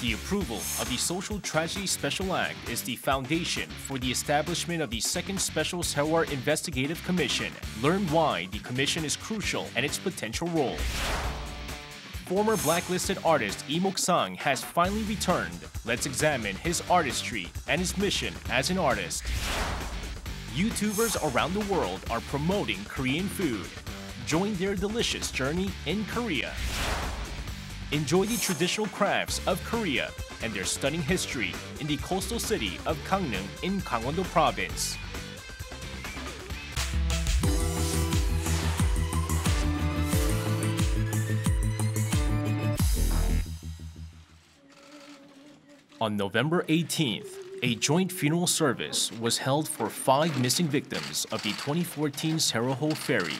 The approval of the Social Tragedy Special Act is the foundation for the establishment of the Second Special Sewol Investigative Commission. Learn why the commission is crucial and its potential role. Former blacklisted artist Lee Mok-sang has finally returned. Let's examine his artistry and his mission as an artist. YouTubers around the world are promoting Korean food. Join their delicious journey in Korea. Enjoy the traditional crafts of Korea and their stunning history in the coastal city of Gangneung in Gangwon-do Province. On November 18th, a joint funeral service was held for 5 missing victims of the 2014 Sewol ferry,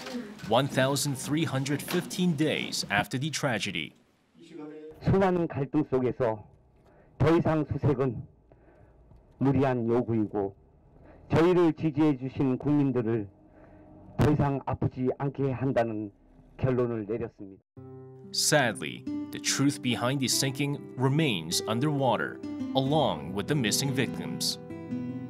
1,315 days after the tragedy. 수많은 갈등 속에서 더 이상 수색은 무리한 요구이고 저희를 지지해 주신 국민들을 더 이상 아프지 않게 한다는 결론을 내렸습니다. Sadly, the truth behind the sinking remains underwater, along with the missing victims.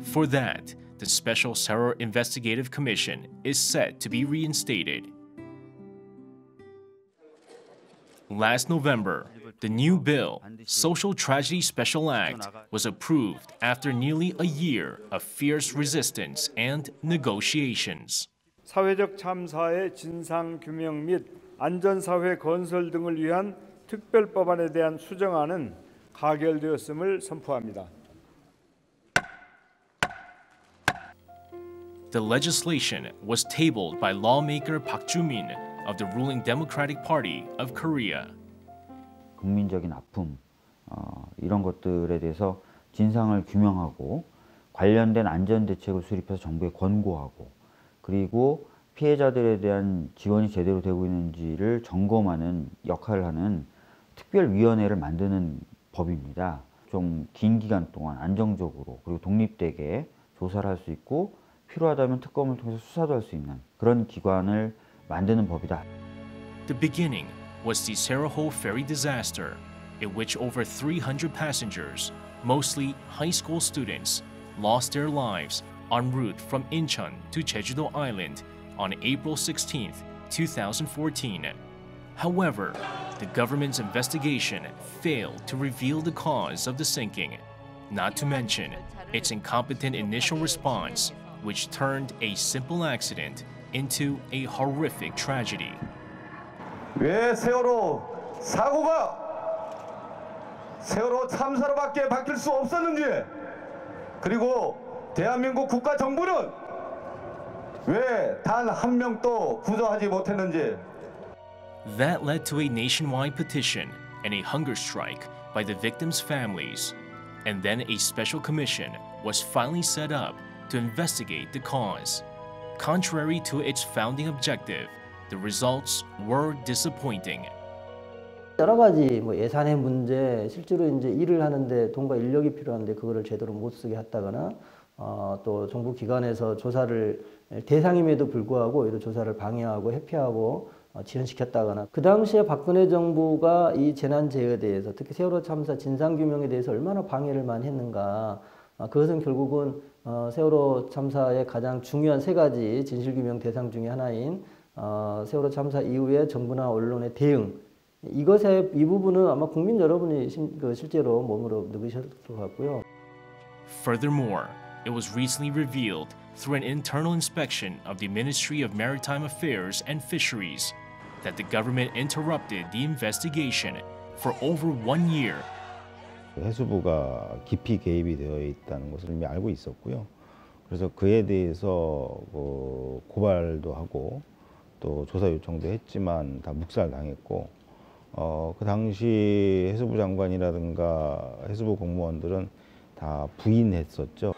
For that, the Special Sewol Investigative Commission is set to be reinstated. Last November, the new bill, Social Tragedy Special Act, was approved after nearly a year of fierce resistance and negotiations. 사회적 참사의 진상 규명 및 안전사회 건설 등을 위한 특별법안에 대한 수정안은 가결되었음을 선포합니다. The legislation was tabled by lawmaker Park Joo-min of the ruling Democratic Party of Korea. 국민적인 아픔, 이런 것들에 대해서 진상을 규명하고 관련된 안전대책을 수립해서 정부에 권고하고 그리고 피해자들에 대한 지원이 제대로 되고 있는지를 점검하는 역할을 하는 특별위원회를 만드는 법입니다. 좀 긴 기간 동안 안정적으로 그리고 독립되게 조사를 할 수 있고 필요하다면 특검을 통해서 수사도 할 수 있는 그런 기관을 만드는 법이다. The beginning was the Sewol ferry disaster, in which over 300 passengers, mostly high school students, lost their lives en route from Incheon to Jeju-do Island on April 16, 2014. However, the government's investigation failed to reveal the cause of the sinking, not to mention its incompetent initial response, which turned a simple accident into a horrific tragedy. 왜 세월호 사고가 세월호 참사로밖에 바뀔 수 없었는지 그리고 대한민국 국가 정부는 왜 단 한 명도 구조하지 못했는지. That led to a nationwide petition and a hunger strike by the victims' families, and then a special commission was finally set up to investigate the cause. Contrary to its founding objective, the results were disappointing. 여러 가지 예산의 문제, 실제로 이제 일을 하는데 돈과 인력이 필요한데 그거를 제대로 못 쓰게 했다거나 또 정부 기관에서 조사를 대상임에도 불구하고 이런 조사를 방해하고 회피하고 지연시켰다거나 그 당시에 박근혜 정부가 이 재난재해에 대해서 특히 세월호 참사 진상규명에 대해서 얼마나 방해를 많이 했는가. 그것은 결국은 세월호 참사의 가장 중요한 3가지 진실규명 대상 중에 하나인 세월호 참사 이후에 정부나 언론의 대응, 이 부분은 아마 국민 여러분이 실제로 몸으로 느끼셨을 것 같고요. Furthermore, it was recently revealed through an internal inspection of the Ministry of Maritime Affairs and Fisheries that the government interrupted the investigation for over 1 year. 해수부가 깊이 개입이 되어 있다는 것을 이미 알고 있었고요. 그래서 그에 대해서 고발도 하고 또 조사 요청도 했지만 다 묵살당했고 그 당시 해수부 장관이라든가 해수부 공무원들은 다 부인했었죠.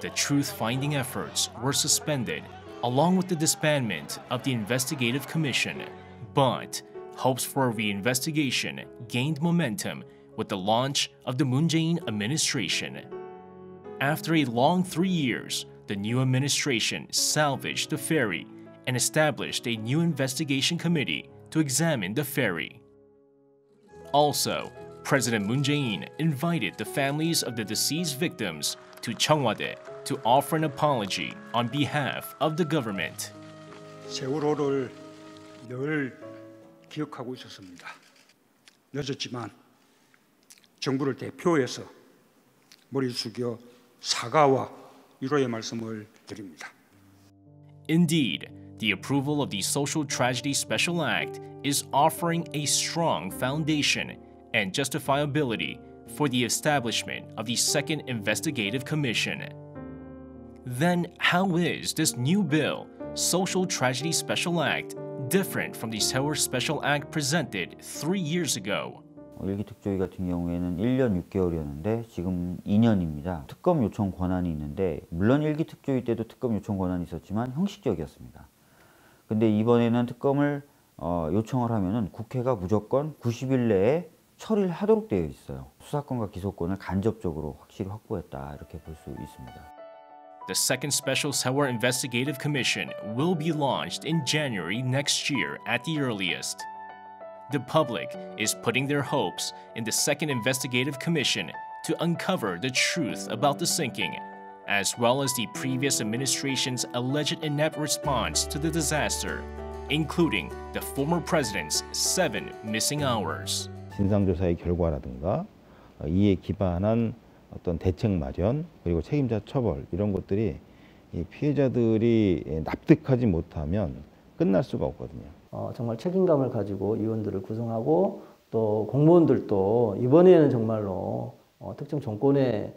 The truth-finding efforts were suspended, along with the disbandment of the investigative commission. But hopes for a reinvestigation gained momentum with the launch of the Moon Jae-in administration. After a long 3 years, the new administration salvaged the ferry and established a new investigation committee to examine the ferry. Also, President Moon Jae-in invited the families of the deceased victims to Cheongwade to offer an apology on behalf of the government. 세월호를 늘 기억하고 있었습니다. 늦었지만 정부를 대표해서 머리 숙여 사과와 위로의 말씀을 드립니다. Indeed, the approval of the Social Tragedy Special Act is offering a strong foundation and justifiability for the establishment of the Second Investigative Commission. Then how is this new bill, Social Tragedy Special Act, different from the Sewol Special Act presented 3 years ago? 일기 특조위 같은 경우에는 1년 6개월이었는데 지금 2년입니다. 특검 요청 권한이 있는데 물론 일기 특조위 때도 특검 요청 권한이 있었지만 형식적이었습니다. 근데 이번에는 특검을 요청을 하면은 국회가 무조건 90일 내에 처리를 하도록 되어 있어요. 수사권과 기소권을 간접적으로 확실히 확보했다 이렇게 볼 수 있습니다. The second special Sewol Investigative Commission will be launched in January next year at the earliest. The public is putting their hopes in the Second Investigative Commission to uncover the truth about the sinking, as well as the previous administration's alleged inept response to the disaster, including the former president's 7 missing hours. 진상조사의 결과라든가 이에 기반한 어떤 대책 마련 그리고 책임자 처벌 이런 것들이 이 피해자들이 납득하지 못하면 끝날 수가 없거든요. 정말 책임감을 가지고 위원들을 구성하고 또 공무원들도 이번에는 정말로 특정 정권에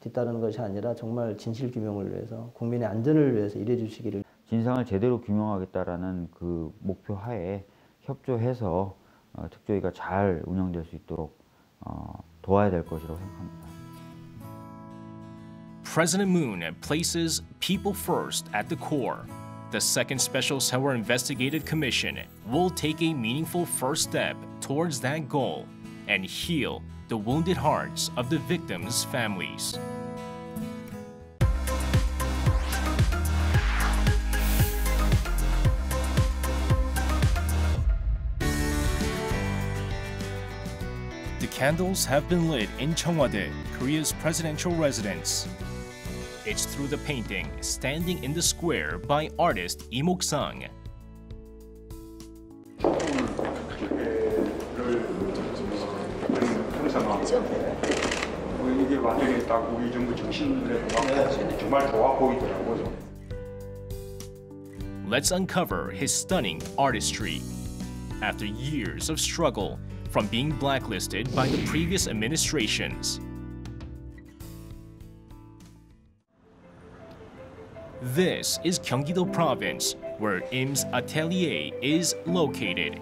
뒤따르는 것이 아니라 정말 진실 규명을 위해서 국민의 안전을 위해서 일해 주시기를. 진상을 제대로 규명하겠다라는 그 목표 하에 협조해서 특조위가 잘 운영될 수 있도록 도와야 될 것이라고 생각합니다. President Moon places people first at the core. The second special Sewol Investigative Commission will take a meaningful first step towards that goal and heal the wounded hearts of the victims' families. The candles have been lit in Cheongwade, Korea's presidential residence. It's through the painting Standing in the Square by artist Lee Mok-sang. 이게 완전히 딱 우리 정부 정신에 정말 좋아 보이더라고요. Let's uncover his stunning artistry. After years of struggle from being blacklisted by the previous administrations, this is Gyeonggi-do Province, where Im's atelier is located.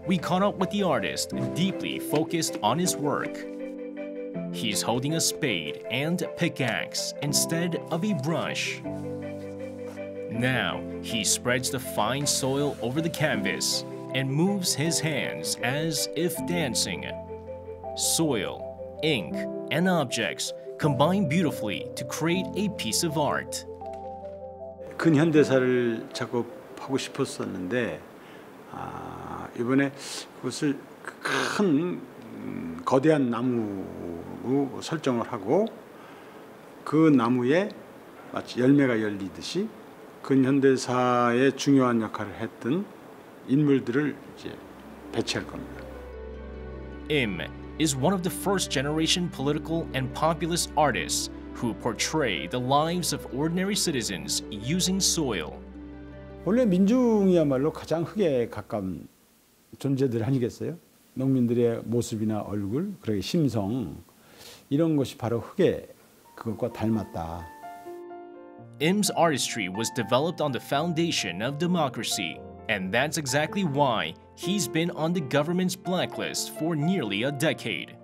We caught up with the artist, deeply focused on his work. He's holding a spade and pickaxe instead of a brush. Now, he spreads the fine soil over the canvas and moves his hands as if dancing. Soil, ink, and objects combine beautifully to create a piece of art. 근현대사를 작업하고 싶었었는데 이번에 그것을 큰 거대한 나무로 설정을 하고 그 나무에 마치 열매가 열리듯이 근현대사의 중요한 역할을 했던 인물들을 이제 배치할 겁니다. Im is one of the first generation political and populist artists who portray the lives of ordinary citizens using soil. 원래 민중이야말로 가장 흙에 가까운 존재들 아니겠어요? 농민들의 모습이나 얼굴, 그리고 심성 이런 것이 바로 흙에 그것과 닮았다. Im's artistry was developed on the foundation of democracy, and that's exactly why he's been on the government's blacklist for nearly a decade.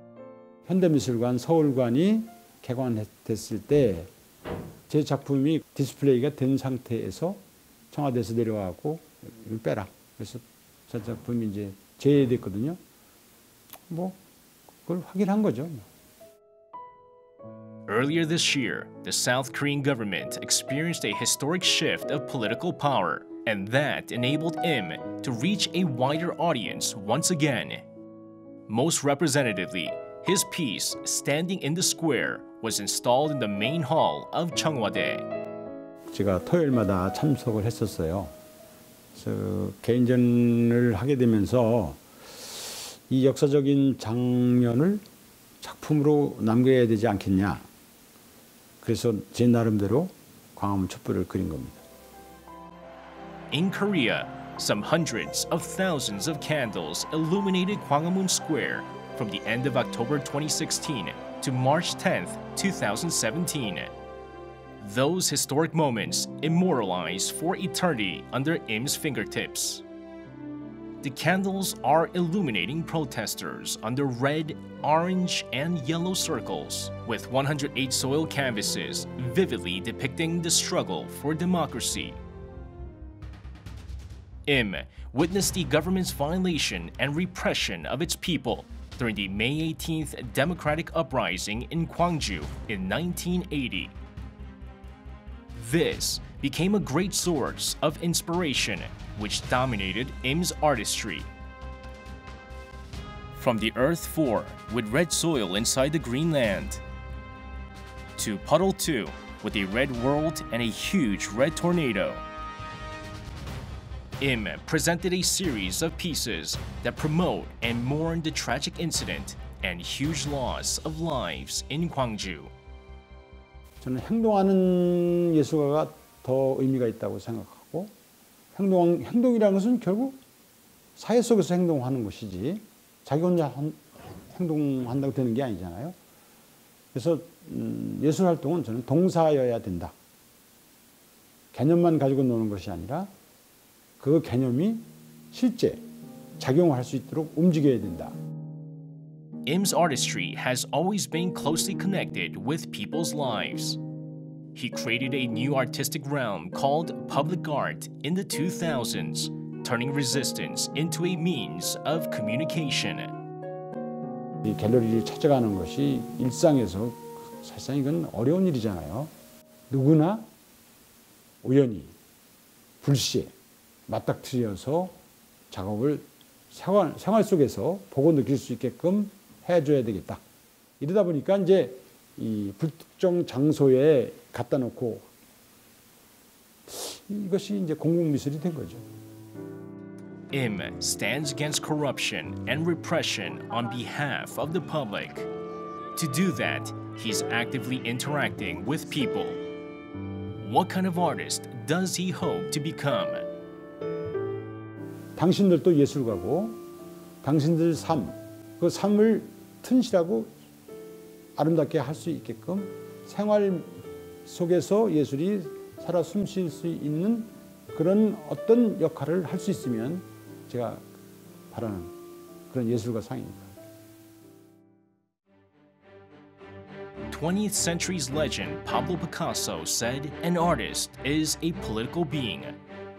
현대미술관 서울관이 개관됐을 때 제 작품이 디스플레이가 된 상태에서 청와대에서 내려와고 이걸 빼라. 그래서 저 작품이 이제 제외됐거든요. 뭐 그걸 확인한 거죠. Earlier this year, the South Korean government experienced a historic shift of political power, and that enabled Im to reach a wider audience once again. Most representatively, his piece, Standing in the Square, was installed in the main hall of 청와대. 제가 토요일마다 참석을 했었어요. 그래서 개인전을 하게 되면서 이 역사적인 장면을 작품으로 남겨야 되지 않겠냐. 그래서 제 나름대로 광화문 촛불을 그린 겁니다. In Korea, some hundreds of thousands of candles illuminated Gwanghwamun Square from the end of October 2016 to March 10th, 2017. Those historic moments immortalized for eternity under Im's fingertips. The candles are illuminating protesters under red, orange, and yellow circles, with 108 soil canvases vividly depicting the struggle for democracy. Im witnessed the government's violation and repression of its people during the May 18th democratic uprising in Gwangju in 1980. This became a great source of inspiration which dominated Im's artistry. From the Earth 4 with red soil inside the green land, to Puddle 2 with a red world and a huge red tornado, Im presented a series of pieces that promote and mourn the tragic incident and huge loss of lives in Gwangju. 저는 행동하는 예술가가 더 의미가 있다고 생각하고 행동이라는 것은 결국 사회 속에서 행동하는 것이지 자기 혼자 행동한다고 되는 게 아니잖아요. 그래서 예술 활동은 저는 동사여야 된다. 개념만 가지고 노는 것이 아니라 그 개념이 실제 작용할 수 있도록 움직여야 된다. Im's artistry has always been closely connected with people's lives. He created a new artistic realm called public art in the 2000s, turning resistance into a means of communication. 이 갤러리를 찾아가는 것이 일상에서 사실상 이건 어려운 일이잖아요. 누구나 우연히 불시에 맞닥뜨려서 작업을 생활 속에서 보고 느낄 수 있게끔 해줘야 되겠다. 이러다 보니까 이제 이 불특정 장소에 갖다 놓고 이것이 이제 공공미술이 된 거죠. Im stands against corruption and repression on behalf of the public. To do that, he's actively interacting with people. What kind of artist does he hope to become? 당신들도 예술가고 당신들 삶, 그 삶을 튼실하고 아름답게 할 수 있게끔 생활 속에서 예술이 살아 숨쉴 수 있는 그런 어떤 역할을 할 수 있으면 제가 바라는 그런 예술가 상입니다. 20th century's legend Pablo Picasso said, "An artist is a political being,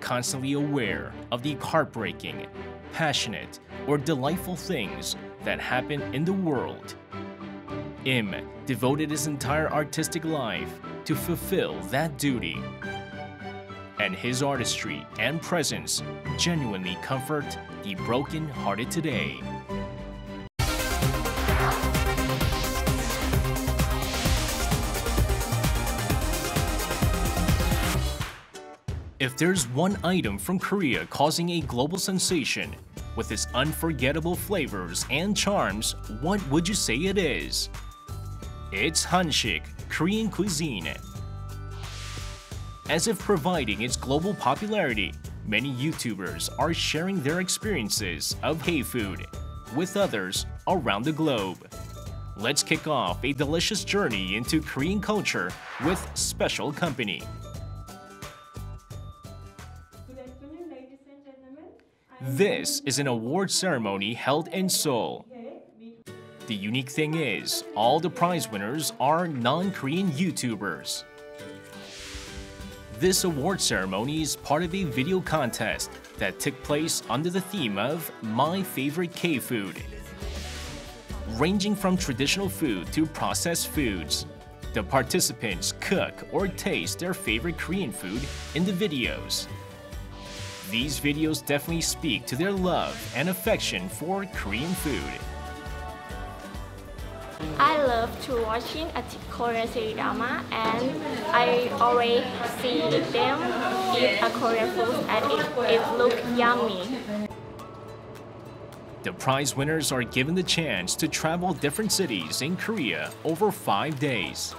constantly aware of the heartbreaking, passionate, or delightful things that happen in the world." Im devoted his entire artistic life to fulfill that duty. And his artistry and presence genuinely comfort the broken-hearted today. If there's one item from Korea causing a global sensation, with its unforgettable flavors and charms, what would you say it is? It's Hanshik, Korean cuisine. As if providing its global popularity, many YouTubers are sharing their experiences of K-food with others around the globe. Let's kick off a delicious journey into Korean culture with special company. This is an award ceremony held in Seoul. The unique thing is, all the prize winners are non-Korean YouTubers. This award ceremony is part of a video contest that took place under the theme of My Favorite K-Food. Ranging from traditional food to processed foods, the participants cook or taste their favorite Korean food in the videos. These videos definitely speak to their love and affection for Korean food. I love to watching a Korean series drama, and I always see them eat a Korean food, and it looks yummy. The prize winners are given the chance to travel different cities in Korea over 5 days.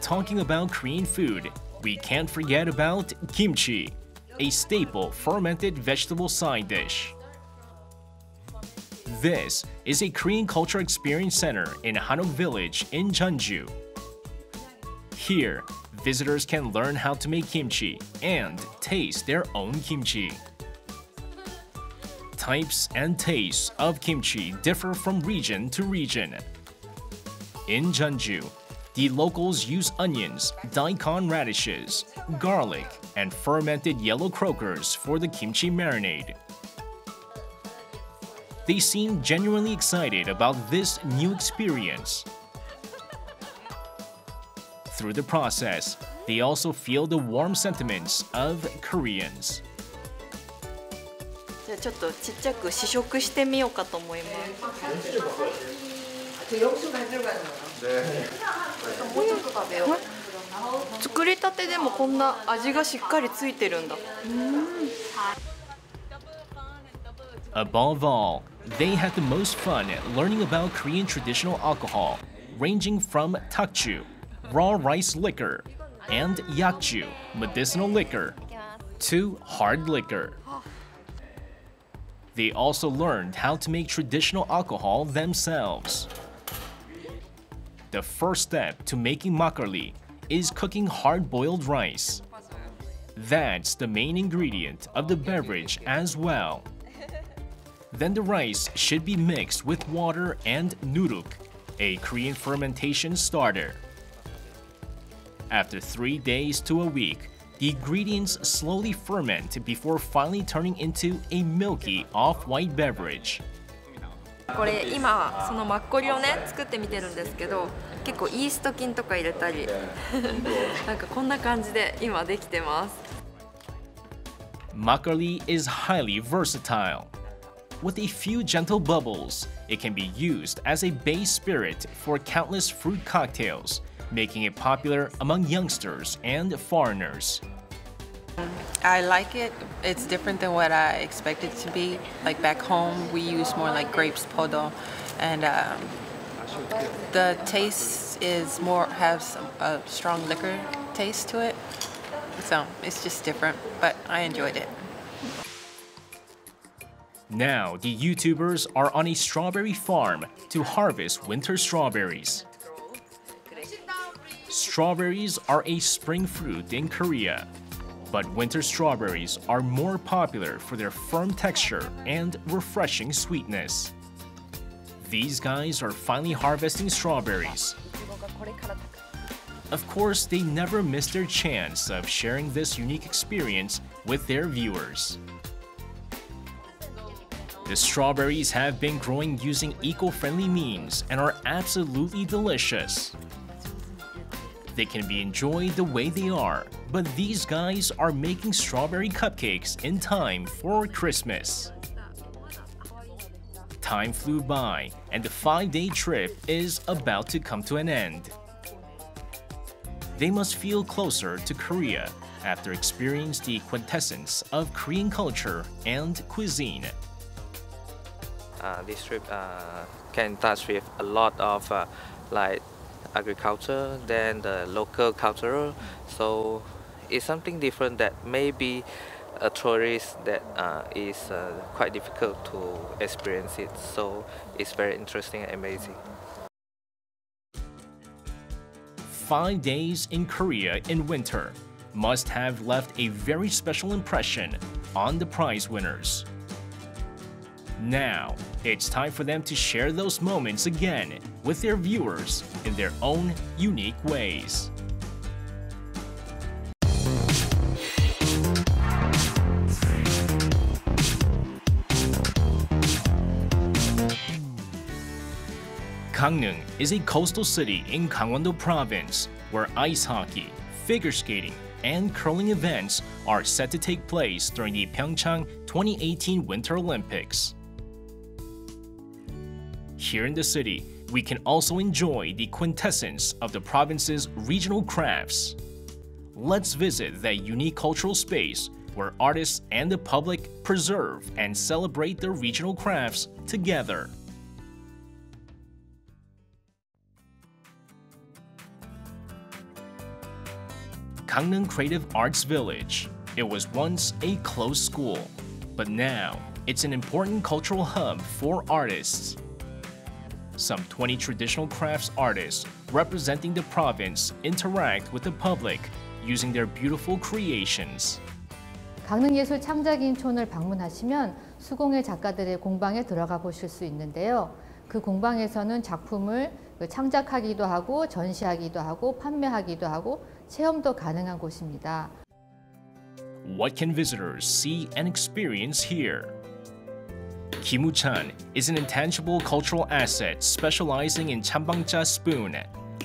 Talking about Korean food, we can't forget about kimchi, a staple fermented vegetable side dish. This is a Korean culture experience center in Hanok Village in Jeonju. Here, visitors can learn how to make kimchi and taste their own kimchi. Types and tastes of kimchi differ from region to region. In Jeonju, the locals use onions, daikon radishes, garlic, and fermented yellow croakers for the kimchi marinade. They seem genuinely excited about this new experience. Through the process, they also feel the warm sentiments of Koreans. じゃあちょっとちっちゃく試食してみようかと思います。もうちょっと食べよう。作りたてでもこんな味がしっかりついてるんだ。Above all, they had the most fun learning about Korean traditional alcohol, ranging from takju, raw rice liquor, and yakju, medicinal liquor, to hard liquor. They also learned how to make traditional alcohol themselves. The first step to making makgeolli is cooking hard-boiled rice. That's the main ingredient of the beverage as well. Then the rice should be mixed with water and nuruk, a Korean fermentation starter. After 3 days to a week, the ingredients slowly ferment before finally turning into a milky off-white beverage. これ今そのマッコリをね作ってみてるんですけど、結構イースト菌とか入れたりなんかこんな感じで今できてます。 Makgeolli is highly versatile. With a few gentle bubbles, it can be used as a base spirit for countless fruit cocktails, making it popular among youngsters and foreigners. I like it. It's different than what I expected it to be. Like back home, we use more like grapes, podo, and the taste is has a strong liquor taste to it. So it's just different, but I enjoyed it. Now, the YouTubers are on a strawberry farm to harvest winter strawberries. Strawberries are a spring fruit in Korea, but winter strawberries are more popular for their firm texture and refreshing sweetness. These guys are finally harvesting strawberries. Of course, they never miss their chance of sharing this unique experience with their viewers. The strawberries have been growing using eco-friendly means and are absolutely delicious. They can be enjoyed the way they are, but these guys are making strawberry cupcakes in time for Christmas. Time flew by, and the 5-day trip is about to come to an end. They must feel closer to Korea after experiencing the quintessence of Korean culture and cuisine. This trip can touch with a lot of like agriculture than the local culture, so it's something different that maybe a tourist that is quite difficult to experience it, so it's very interesting and amazing. 5 days in Korea in winter must have left a very special impression on the prize winners. Now, it's time for them to share those moments again with their viewers in their own unique ways. Gangneung is a coastal city in Gangwon-do province where ice hockey, figure skating, and curling events are set to take place during the Pyeongchang 2018 Winter Olympics. Here in the city, we can also enjoy the quintessence of the province's regional crafts. Let's visit that unique cultural space where artists and the public preserve and celebrate their regional crafts together. Gangneung Creative Arts Village. It was once a closed school, but now it's an important cultural hub for artists. Some 20 traditional crafts artists representing the province interact with the public using their beautiful creations. 강릉예술창작인촌을 방문하시면 수공예 작가들의 공방에 들어가 보실 수 있는데요. 그 공방에서는 작품을 창작하기도 하고 전시하기도 하고 판매하기도 하고 체험도 가능한 곳입니다. What can visitors see and experience here? Kimuchan is an intangible cultural asset specializing in chambangcha spoon,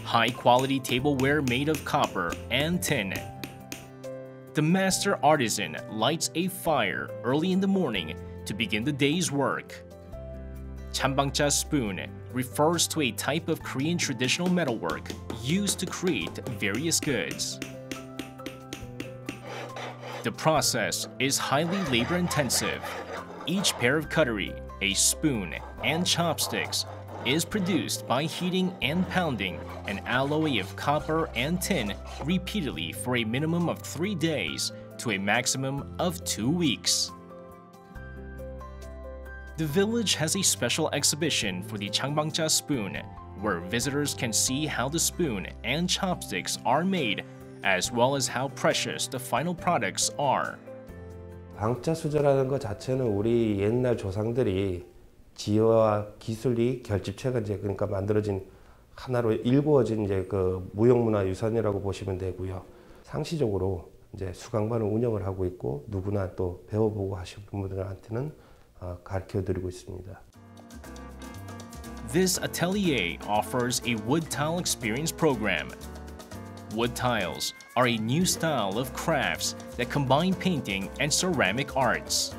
high-quality tableware made of copper and tin. The master artisan lights a fire early in the morning to begin the day's work. Chambangcha spoon refers to a type of Korean traditional metalwork used to create various goods. The process is highly labor-intensive. Each pair of cutlery, a spoon, and chopsticks is produced by heating and pounding an alloy of copper and tin repeatedly for a minimum of 3 days to a maximum of 2 weeks. The village has a special exhibition for the changbangcha spoon, where visitors can see how the spoon and chopsticks are made, as well as how precious the final products are. 방자 수저라는 것 자체는 우리 옛날 조상들이 지혜와 기술이 결집체가 이제 그러니까 만들어진 하나로 일구어진 이제 그 무형문화 유산이라고 보시면 되고요. 상시적으로 이제 수강반을 운영을 하고 있고 누구나 또 배워보고 하시는 분들한테는 가르쳐드리고 있습니다. This atelier offers a wood tile experience program. Wood tiles are a new style of crafts that combine painting and ceramic arts.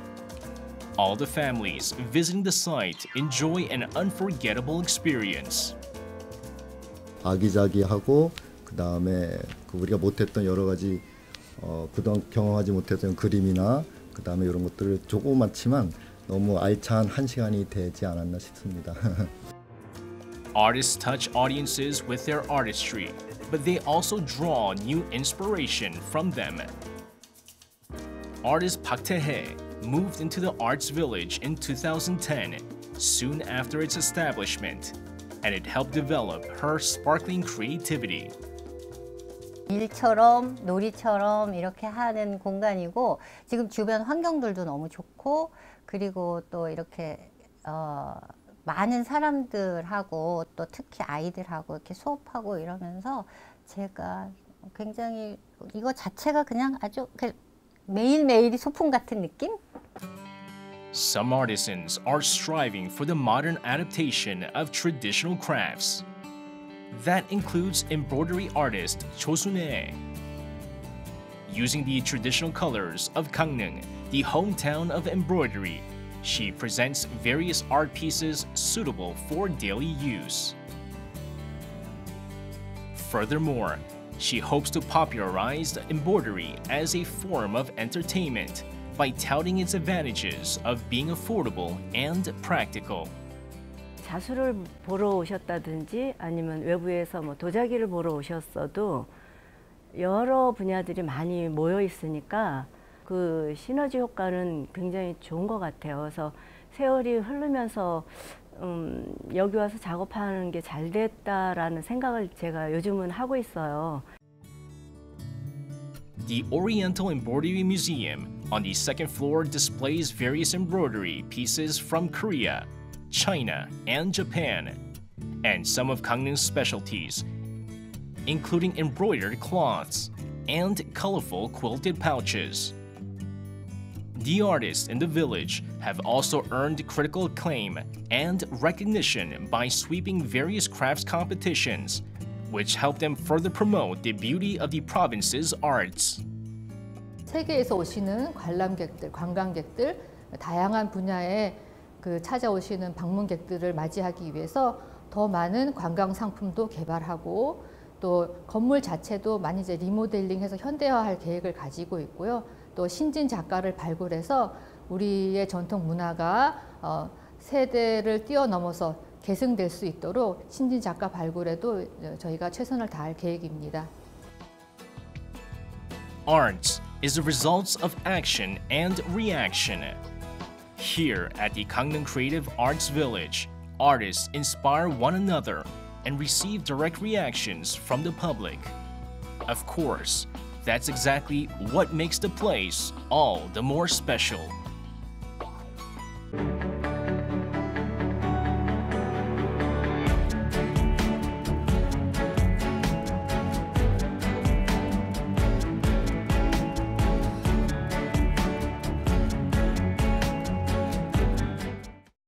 All the families visiting the site enjoy an unforgettable experience. 아기자기하고 그 다음에 우리가 못했던 여러 가지 그동안 경험하지 못했던 그림이나 그 다음에 이런 것들을 조그맣지만 너무 알찬 한 시간이 되지 않았나 싶습니다. Artists touch audiences with their artistry, but they also draw new inspiration from them. Artist Park Tae-hye moved into the Arts Village in 2010, soon after its establishment, and it helped develop her sparkling creativity. 일처럼 놀이처럼 이렇게 하는 공간이고 지금 주변 환경들도 너무 좋고 그리고 또 이렇게 많은 사람들하고 또 특히 아이들하고 이렇게 수업하고 이러면서 제가 굉장히 이거 자체가 그냥 아주 매일매일이 소풍 같은 느낌? Some artisans are striving for the modern adaptation of traditional crafts. That includes embroidery artist Cho Sun-hye. Using the traditional colors of Gangneung, the hometown of embroidery, she presents various art pieces suitable for daily use. Furthermore, she hopes to popularize embroidery as a form of entertainment by touting its advantages of being affordable and practical. 자수를 보러 오셨다든지 아니면 외부에서 도자기를 보러 오셨어도 여러 분야들이 많이 모여 있으니까 그 시너지 효과는 굉장히 좋은 것 같아요. 그래서 세월이 흐르면서 여기 와서 작업하는 게 잘 됐다라는 생각을 제가 요즘은 하고 있어요. The Oriental Embroidery Museum on the second floor displays various embroidery pieces from Korea, China, and Japan, and some of Gangneung's specialties, including embroidered cloths and colorful quilted pouches. The artists in the village have also earned critical acclaim and recognition by sweeping various crafts competitions, which help them further promote the beauty of the province's arts. 세계에서 오시는 관람객들, 관광객들, 다양한 분야의 그 찾아오시는 방문객들을 맞이하기 위해서 더 많은 관광 상품도 개발하고 또 건물 자체도 많이 이제 리모델링해서 현대화할 계획을 가지고 있고요. 또 신진 작가를 발굴해서 우리의 전통 문화가 세대를 뛰어넘어서 계승될 수 있도록 신진 작가 발굴에도 저희가 최선을 다할 계획입니다. Art is the results of action and reaction. Here at the Gangneung Creative Arts Village, artists inspire one another and receive direct reactions from the public. Of course, that's exactly what makes the place all the more special.